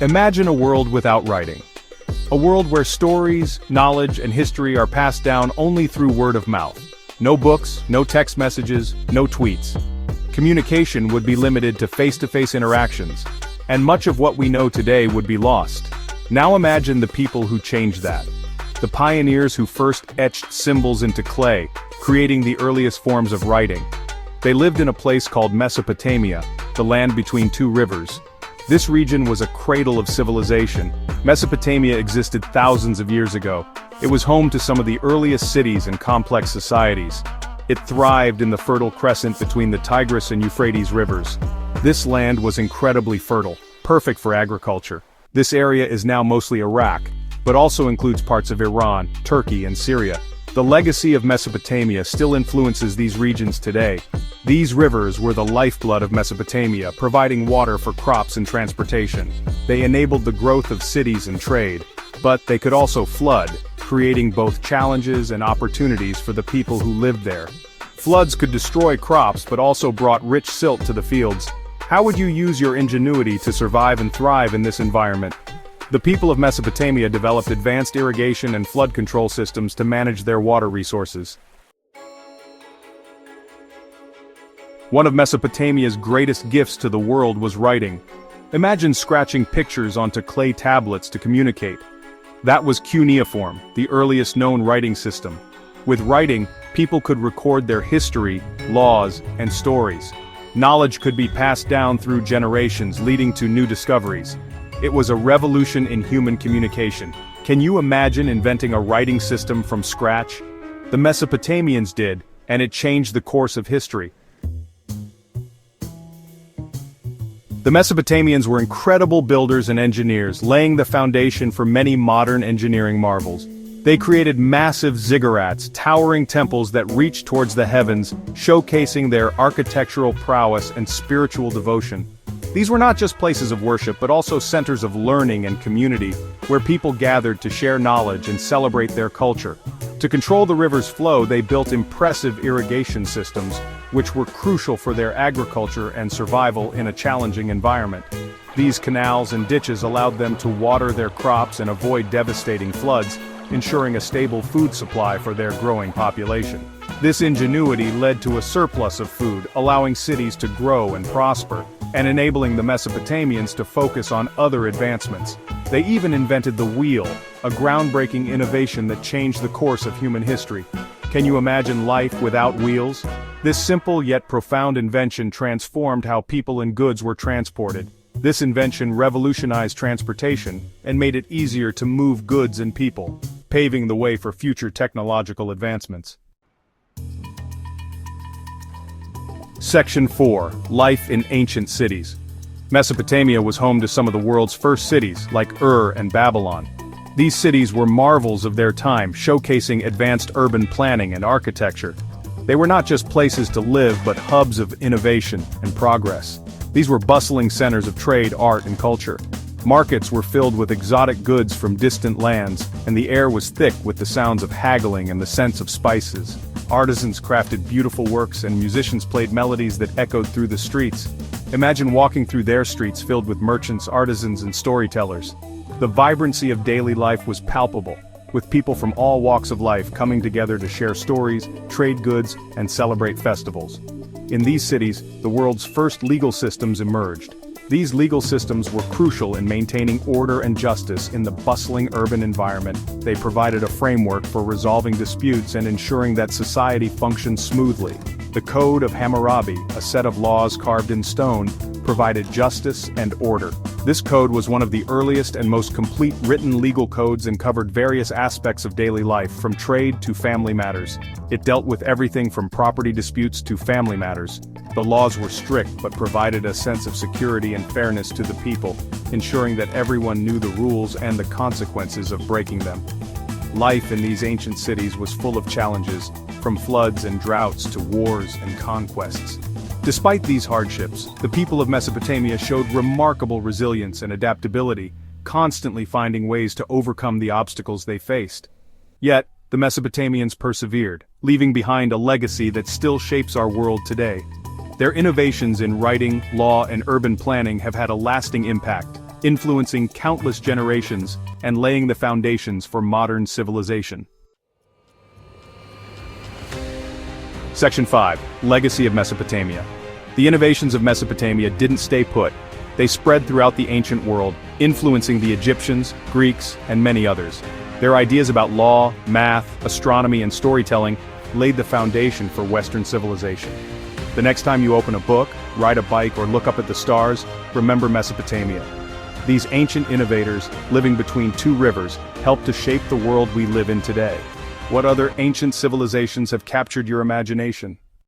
Imagine a world without writing. A world where stories, knowledge, and history are passed down only through word of mouth. No books, no text messages, no tweets. Communication would be limited to face-to-face interactions, and much of what we know today would be lost. Now imagine the people who changed that. The pioneers who first etched symbols into clay, creating the earliest forms of writing. They lived in a place called Mesopotamia, the land between two rivers. This region was a cradle of civilization. Mesopotamia existed thousands of years ago. It was home to some of the earliest cities and complex societies. It thrived in the Fertile Crescent between the Tigris and Euphrates rivers. This land was incredibly fertile, perfect for agriculture. This area is now mostly Iraq, but also includes parts of Iran, Turkey, and Syria. The legacy of Mesopotamia still influences these regions today. These rivers were the lifeblood of Mesopotamia, providing water for crops and transportation. They enabled the growth of cities and trade, but they could also flood, creating both challenges and opportunities for the people who lived there. Floods could destroy crops but also brought rich silt to the fields. How would you use your ingenuity to survive and thrive in this environment? The people of Mesopotamia developed advanced irrigation and flood control systems to manage their water resources. One of Mesopotamia's greatest gifts to the world was writing. Imagine scratching pictures onto clay tablets to communicate. That was cuneiform, the earliest known writing system. With writing, people could record their history, laws, and stories. Knowledge could be passed down through generations, leading to new discoveries. It was a revolution in human communication. Can you imagine inventing a writing system from scratch? The Mesopotamians did, and it changed the course of history. The Mesopotamians were incredible builders and engineers, laying the foundation for many modern engineering marvels. They created massive ziggurats, towering temples that reached towards the heavens, showcasing their architectural prowess and spiritual devotion. These were not just places of worship but also centers of learning and community, where people gathered to share knowledge and celebrate their culture. To control the river's flow, they built impressive irrigation systems, which were crucial for their agriculture and survival in a challenging environment. These canals and ditches allowed them to water their crops and avoid devastating floods, ensuring a stable food supply for their growing population. This ingenuity led to a surplus of food, allowing cities to grow and prosper, and enabling the Mesopotamians to focus on other advancements. They even invented the wheel, a groundbreaking innovation that changed the course of human history. Can you imagine life without wheels? This simple yet profound invention transformed how people and goods were transported. This invention revolutionized transportation and made it easier to move goods and people, paving the way for future technological advancements. Section 4. Life in Ancient Cities. Mesopotamia was home to some of the world's first cities, like Ur and Babylon. These cities were marvels of their time, showcasing advanced urban planning and architecture. They were not just places to live but hubs of innovation and progress. These were bustling centers of trade, art, and culture. Markets were filled with exotic goods from distant lands, and the air was thick with the sounds of haggling and the scents of spices. Artisans crafted beautiful works and musicians played melodies that echoed through the streets. Imagine walking through their streets filled with merchants, artisans, and storytellers. The vibrancy of daily life was palpable, with people from all walks of life coming together to share stories, trade goods, and celebrate festivals. In these cities, the world's first legal systems emerged. These legal systems were crucial in maintaining order and justice in the bustling urban environment. They provided a framework for resolving disputes and ensuring that society functioned smoothly. The Code of Hammurabi, a set of laws carved in stone, provided justice and order. This code was one of the earliest and most complete written legal codes and covered various aspects of daily life, from trade to family matters. It dealt with everything from property disputes to family matters. The laws were strict but provided a sense of security and fairness to the people, ensuring that everyone knew the rules and the consequences of breaking them. Life in these ancient cities was full of challenges, from floods and droughts to wars and conquests. Despite these hardships, the people of Mesopotamia showed remarkable resilience and adaptability, constantly finding ways to overcome the obstacles they faced. Yet, the Mesopotamians persevered, leaving behind a legacy that still shapes our world today. Their innovations in writing, law, and urban planning have had a lasting impact. influencing countless generations and laying the foundations for modern civilization. Section 5. Legacy of Mesopotamia. The innovations of Mesopotamia didn't stay put. They spread throughout the ancient world, influencing the Egyptians, Greeks, and many others. Their ideas about law, math, astronomy, and storytelling laid the foundation for Western civilization. The next time you open a book, ride a bike, or look up at the stars, remember Mesopotamia. These ancient innovators, living between two rivers, helped to shape the world we live in today. What other ancient civilizations have captured your imagination?